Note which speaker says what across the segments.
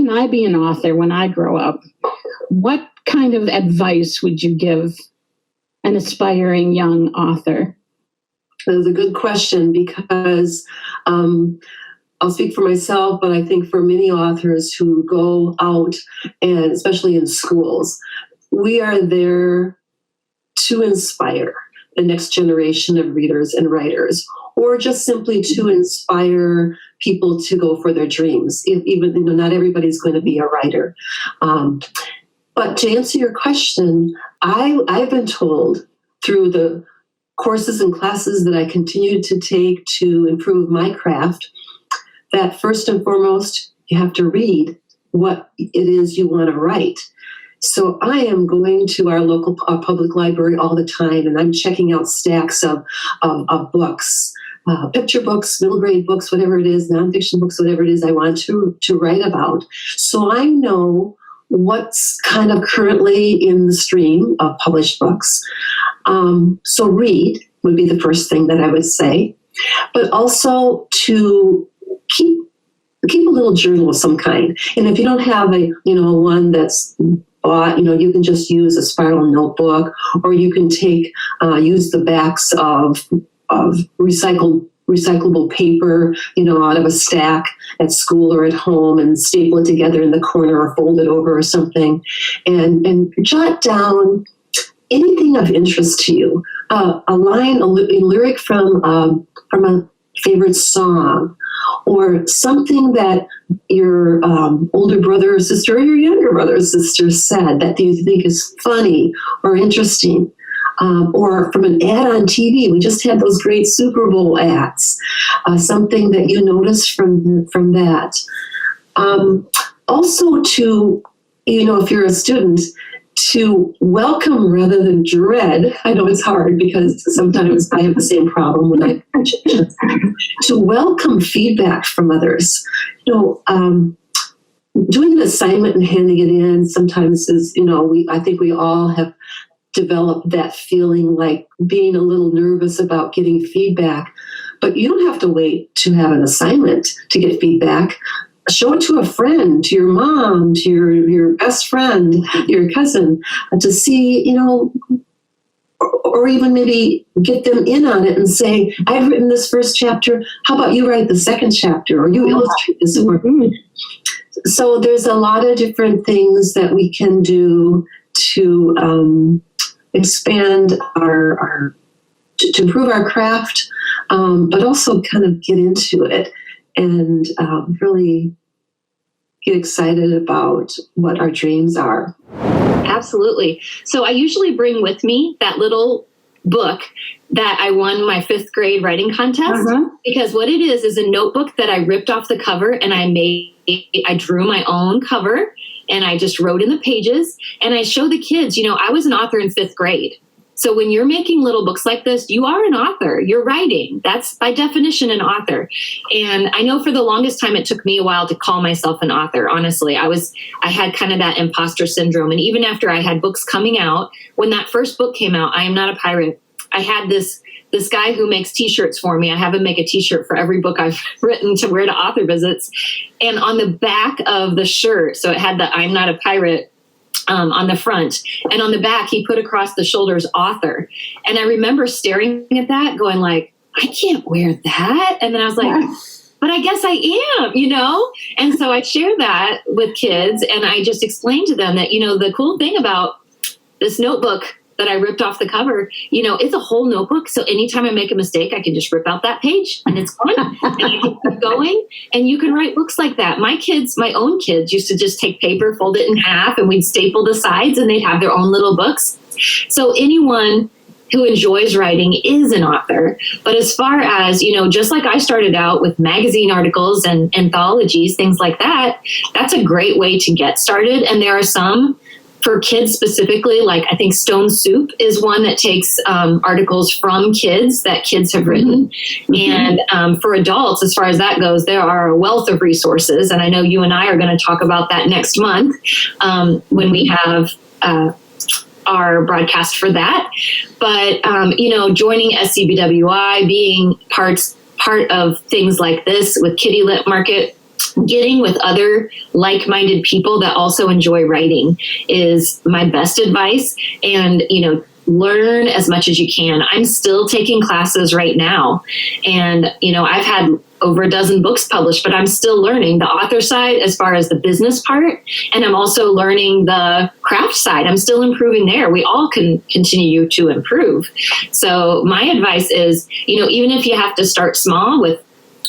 Speaker 1: can I be an author when I grow up? What kind of advice would you give an aspiring young author?
Speaker 2: That is a good question, because I'll speak for myself, but I think for many authors who go out, and especially in schools, we are there to inspire the next generation of readers and writers, or just simply to inspire people to go for their dreams. Even not everybody's going to be a writer. But to answer your question, I've been told through the courses and classes that I continue to take to improve my craft, that first and foremost, you have to read what it is you want to write. So I am going to our local public library all the time, and I'm checking out stacks of books, picture books, middle grade books, whatever it is, nonfiction books, whatever it is I want to write about. So I know what's kind of currently in the stream of published books. So read would be the first thing that I would say, but also to keep a little journal of some kind. And if you don't have a one that's bought, you can just use a spiral notebook, or you can use the backs of recyclable paper, out of a stack at school or at home, and staple it together in the corner or fold it over or something, and jot down anything of interest to you. A line, a lyric from a favorite song, or something that your older brother or sister or your younger brother or sister said that you think is funny or interesting. Or from an ad on TV. We just had those great Super Bowl ads. Something that you noticed from that. Also to, if you're a student, to welcome rather than dread. I know it's hard because sometimes I have the same problem when I to welcome feedback from others. Doing an assignment and handing it in sometimes is, I think we all have developed that feeling like being a little nervous about getting feedback, but you don't have to wait to have an assignment to get feedback. Show it to a friend, to your mom, to your best friend, your cousin, to see, or even maybe get them in on it and say, I've written this first chapter. How about you write the second chapter, or you illustrate this work? So there's a lot of different things that we can do to expand to improve our craft, but also kind of get into it and really get excited about what our dreams are.
Speaker 3: Absolutely. So I usually bring with me that little book that I won my 5th grade writing contest, because what it is a notebook that I ripped off the cover, and I drew my own cover, and I just wrote in the pages, and I show the kids, I was an author in 5th grade. So when you're making little books like this, you are an author. You're writing. That's by definition an author. And I know for the longest time, it took me a while to call myself an author. Honestly, I had kind of that imposter syndrome. And even after I had books coming out, when that first book came out, I Am Not a Pirate, I had this guy who makes t-shirts for me. I have him make a t-shirt for every book I've written to wear to author visits. And on the back of the shirt, so it had the I'm Not a Pirate on the front, and on the back he put across the shoulders author. And I remember staring at that going like, I can't wear that. And then I was like, but I guess I am, And so I share that with kids, and I just explained to them that, the cool thing about this notebook that I ripped off the cover, it's a whole notebook. So anytime I make a mistake, I can just rip out that page and it's gone, and I can keep going. And you can write books like that. My own kids used to just take paper, fold it in half, and we'd staple the sides, and they'd have their own little books. So anyone who enjoys writing is an author. But as far as, just like I started out with magazine articles and anthologies, things like that, that's a great way to get started. And there are some for kids specifically, like I think Stone Soup is one that takes articles from kids that kids have written. And for adults, as far as that goes, there are a wealth of resources. And I know you and I are going to talk about that next month when we have our broadcast for that. But, joining SCBWI, being part of things like this with Kitty Lit Market, getting with other like-minded people that also enjoy writing is my best advice. And, learn as much as you can. I'm still taking classes right now. And, I've had over a dozen books published, but I'm still learning the author side as far as the business part. And I'm also learning the craft side. I'm still improving there. We all can continue to improve. So my advice is, even if you have to start small with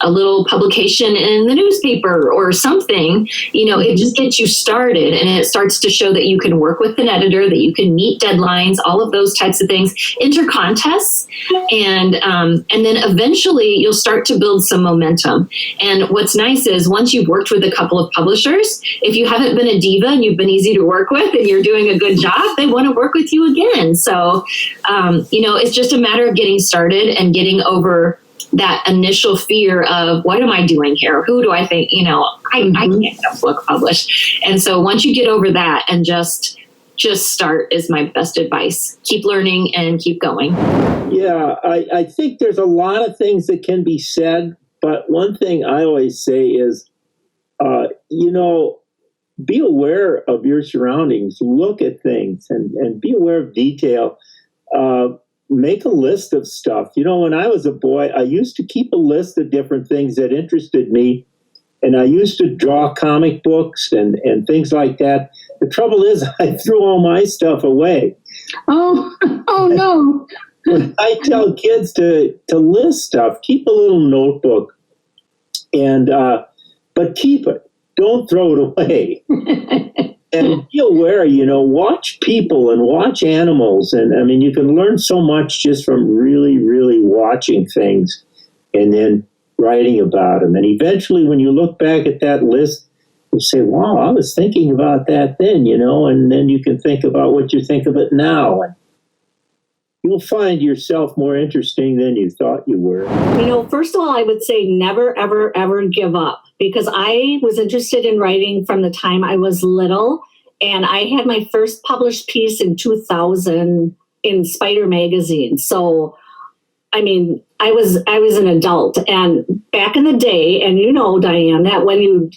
Speaker 3: a little publication in the newspaper or something, it just gets you started, and it starts to show that you can work with an editor, that you can meet deadlines, all of those types of things, enter contests, and then eventually you'll start to build some momentum. And what's nice is once you've worked with a couple of publishers, if you haven't been a diva and you've been easy to work with and you're doing a good job, they want to work with you again. So, it's just a matter of getting started and getting over that initial fear of what am I doing here? Who do I think, I can't get a book published. And so once you get over that and just start is my best advice. Keep learning and keep going.
Speaker 4: Yeah, I think there's a lot of things that can be said, but one thing I always say is, be aware of your surroundings, look at things and be aware of detail. Make a list of stuff. When I was a boy, I used to keep a list of different things that interested me. And I used to draw comic books and things like that. The trouble is I threw all my stuff away.
Speaker 1: Oh no.
Speaker 4: I tell kids to list stuff, keep a little notebook, and but keep it. Don't throw it away. And be aware, watch people and watch animals. And you can learn so much just from really, really watching things and then writing about them. And eventually, when you look back at that list, you say, wow, I was thinking about that then, and then you can think about what you think of it now. And you'll find yourself more interesting than you thought you were.
Speaker 5: First of all, I would say never, ever, ever give up, because I was interested in writing from the time I was little. And I had my first published piece in 2000 in Spider magazine. So, I was an adult. And back in the day, and Diane, that when you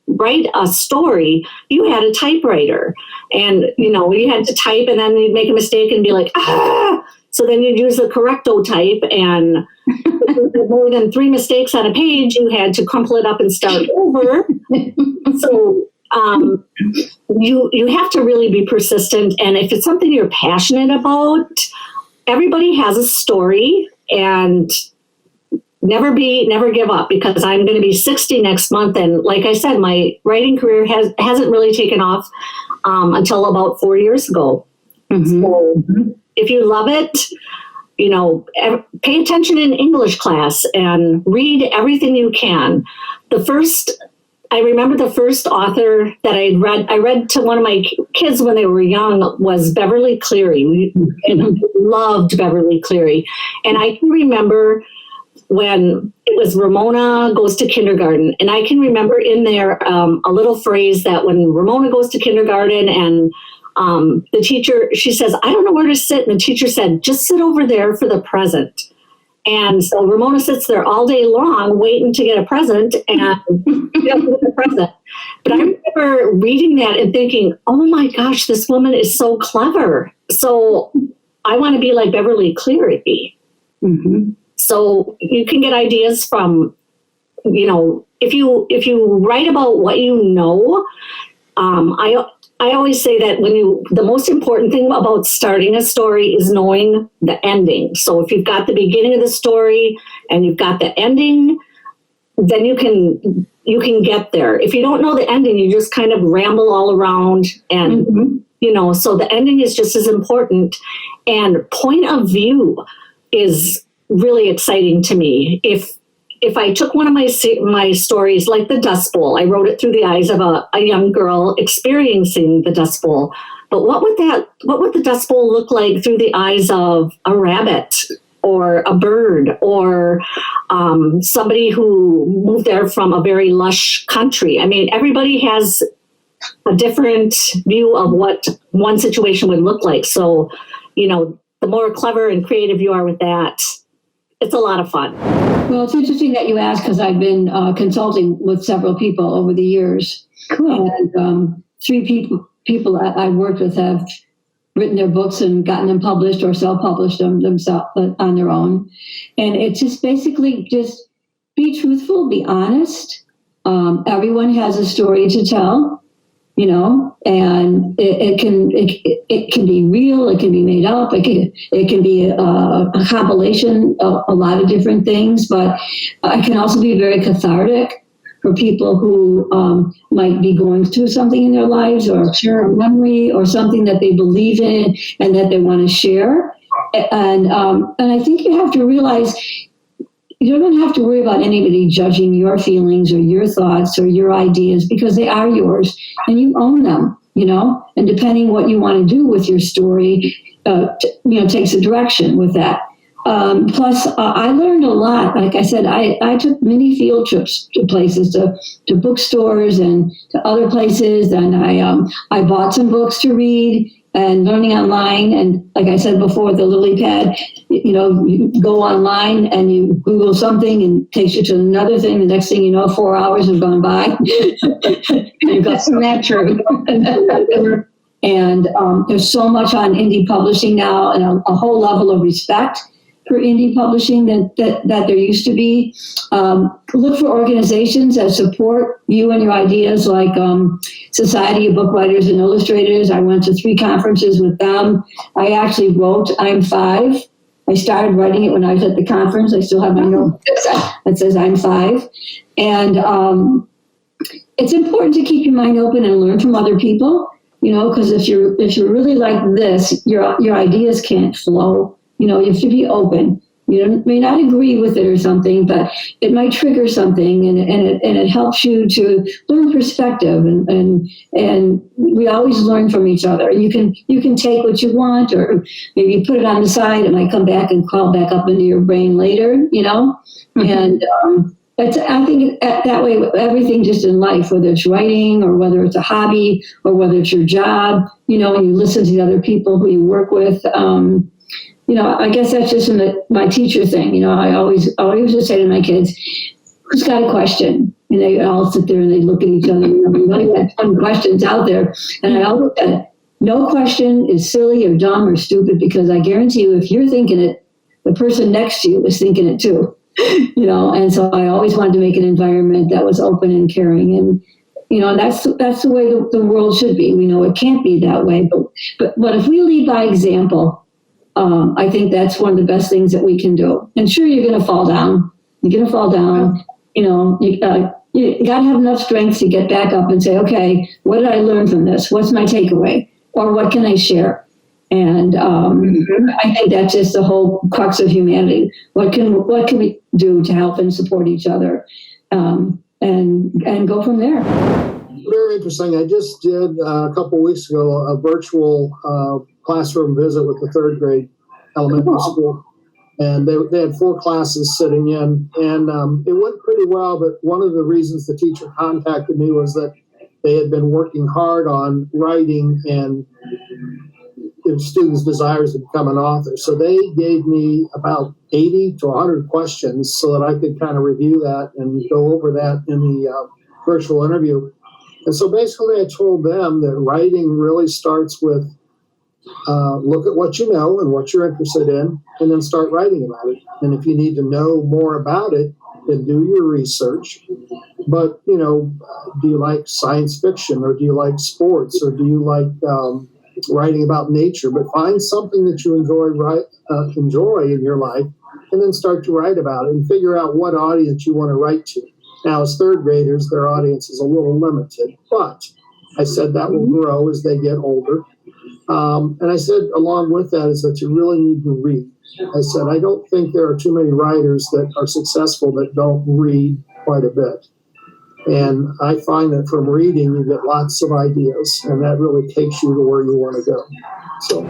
Speaker 5: write a story, you had a typewriter, and you had to type, and then you'd make a mistake and be like, ah. So then you'd use the correcto type, and if you had more than 3 mistakes on a page, you had to crumple it up and start over. So you have to really be persistent, and if it's something you're passionate about, everybody has a story, and never give up, because I'm going to be 60 next month. And like I said, my writing career hasn't really taken off until about 4 years ago. Mm-hmm. So if you love it, pay attention in English class and read everything you can. I remember the first author that I read to one of my kids when they were young was Beverly Cleary. And I loved Beverly Cleary. And I can remember when it was Ramona Goes to Kindergarten. And I can remember in there a little phrase that when Ramona goes to kindergarten and the teacher, she says, I don't know where to sit. And the teacher said, just sit over there for the present. And so Ramona sits there all day long waiting to get a present and get a present. But I remember reading that and thinking, oh my gosh, this woman is so clever. So I want to be like Beverly Cleary. Mm-hmm. So you can get ideas from, if you write about what you know, I always say that the most important thing about starting a story is knowing the ending. So if you've got the beginning of the story and you've got the ending, then you can get there. If you don't know the ending, you just kind of ramble all around, and so the ending is just as important. And point of view is really exciting to me. If I took one of my stories, like the Dust Bowl, I wrote it through the eyes of a young girl experiencing the Dust Bowl. But what would the Dust Bowl look like through the eyes of a rabbit or a bird or somebody who moved there from a very lush country? Everybody has a different view of what one situation would look like. So, the more clever and creative you are with that, it's a lot of fun.
Speaker 6: Well, it's interesting that you ask because I've been consulting with several people over the years.
Speaker 1: Cool.
Speaker 6: And three people I've worked with have written their books and gotten them published or self-published them themselves on their own. And it's just basically just be truthful, be honest. Everyone has a story to tell, you know, and it can be real, it can be made up, it can be a compilation of a lot of different things, but it can also be very cathartic for people who might be going through something in their lives or a memory or something that they believe in and that they want to share. And I think you have to realize you don't have to worry about anybody judging your feelings or your thoughts or your ideas because they are yours and you own them, you know, and depending what you want to do with your story, takes a direction with that. Plus, I learned a lot. Like I said, I took many field trips to places, to bookstores and to other places, and I bought some books to read and learning online. And like I said before, the lily pad, you know, you go online and you Google something and it takes you to another thing. The next thing you know, 4 hours have gone by.
Speaker 1: Isn't that true?
Speaker 6: And there's so much on indie publishing now and a whole level of respect for indie publishing that there used to be. Look for organizations that support you and your ideas, like Society of Book Writers and Illustrators. I went to 3 conferences with them. I actually wrote I'm 5. I started writing it when I was at the conference. I still have my note that says I'm 5. And it's important to keep your mind open and learn from other people, you know, because if you're really like this, your ideas can't flow. You know, you have to be open. You may not agree with it or something, but it might trigger something, and it helps you to learn perspective. And we always learn from each other. You can take what you want, or maybe put it on the side. It might come back and crawl back up into your brain later. You know, and I think that way everything just in life, whether it's writing or whether it's a hobby or whether it's your job. You know, and you listen to the other people who you work with. You know, I guess that's just my teacher thing. You know, I always just say to my kids, who's got a question? And they all sit there and they look at each other. You know, we really got 10 questions out there. And I always said, no question is silly or dumb or stupid, because I guarantee you, if you're thinking it, the person next to you is thinking it too. You know, and so I always wanted to make an environment that was open and caring. And, you know, that's the way the world should be. We know it can't be that way. But if we lead by example, I think that's one of the best things that we can do. And sure, you're going to fall down. You're going to fall down. You know, you got to have enough strength to get back up and say, okay, what did I learn from this? What's my takeaway? Or what can I share? And I think that's just the whole crux of humanity. What can we do to help and support each other, and go from there?
Speaker 7: Very interesting. I just did a couple of weeks ago a virtual classroom visit with the 3rd grade elementary school, and they had 4 classes sitting in, and it went pretty well. But one of the reasons the teacher contacted me was that they had been working hard on writing and students' desires to become an author. So they gave me about 80 to 100 questions so that I could kind of review that and go over that in the virtual interview. And so basically I told them that writing really starts with look at what you know and what you're interested in, and then start writing about it. And if you need to know more about it, then do your research. But, you know, do you like science fiction, or do you like sports, or do you like writing about nature? But find something that you enjoy in your life, and then start to write about it and figure out what audience you want to write to. Now, as 3rd graders, their audience is a little limited, but I said that will grow as they get older. And I said, along with that, is that you really need to read. I said, I don't think there are too many writers that are successful that don't read quite a bit. And I find that from reading, you get lots of ideas, and that really takes you to where you want to go. So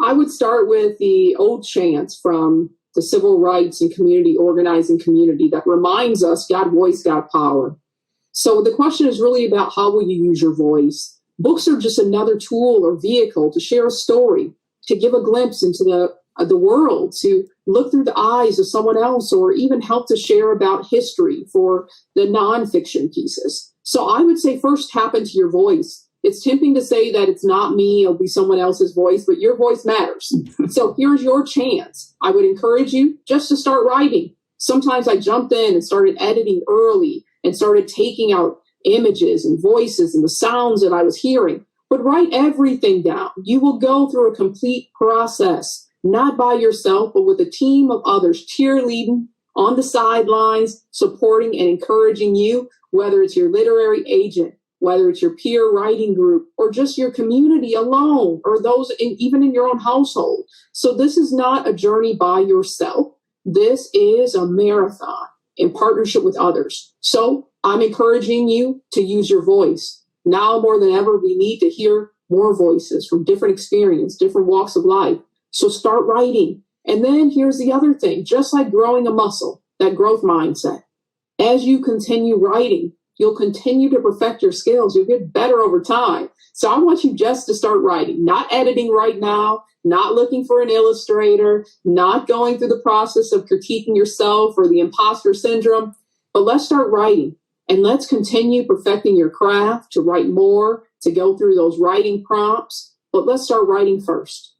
Speaker 8: I would start with the old chants from the civil rights and community organizing community that reminds us God voice, God power. So the question is really about how will you use your voice? Books are just another tool or vehicle to share a story, to give a glimpse into the the world, to look through the eyes of someone else, or even help to share about history for the nonfiction pieces. So I would say first tap into your voice. It's tempting to say that it's not me, it'll be someone else's voice, but your voice matters. So here's your chance. I would encourage you just to start writing. Sometimes I jumped in and started editing early and started taking out images and voices and the sounds that I was hearing. But write everything down. You will go through a complete process, not by yourself, but with a team of others cheerleading on the sidelines, supporting and encouraging you, whether it's your literary agent, whether it's your peer writing group, or just your community alone, or those even in your own household. So this is not a journey by yourself. This is a marathon in partnership with others. So I'm encouraging you to use your voice. Now more than ever, we need to hear more voices from different experience, different walks of life. So start writing. And then here's the other thing, just like growing a muscle, that growth mindset. As you continue writing, you'll continue to perfect your skills. You'll get better over time. So I want you just to start writing, not editing right now, not looking for an illustrator, not going through the process of critiquing yourself or the imposter syndrome, but let's start writing. And let's continue perfecting your craft to write more, to go through those writing prompts. But let's start writing first.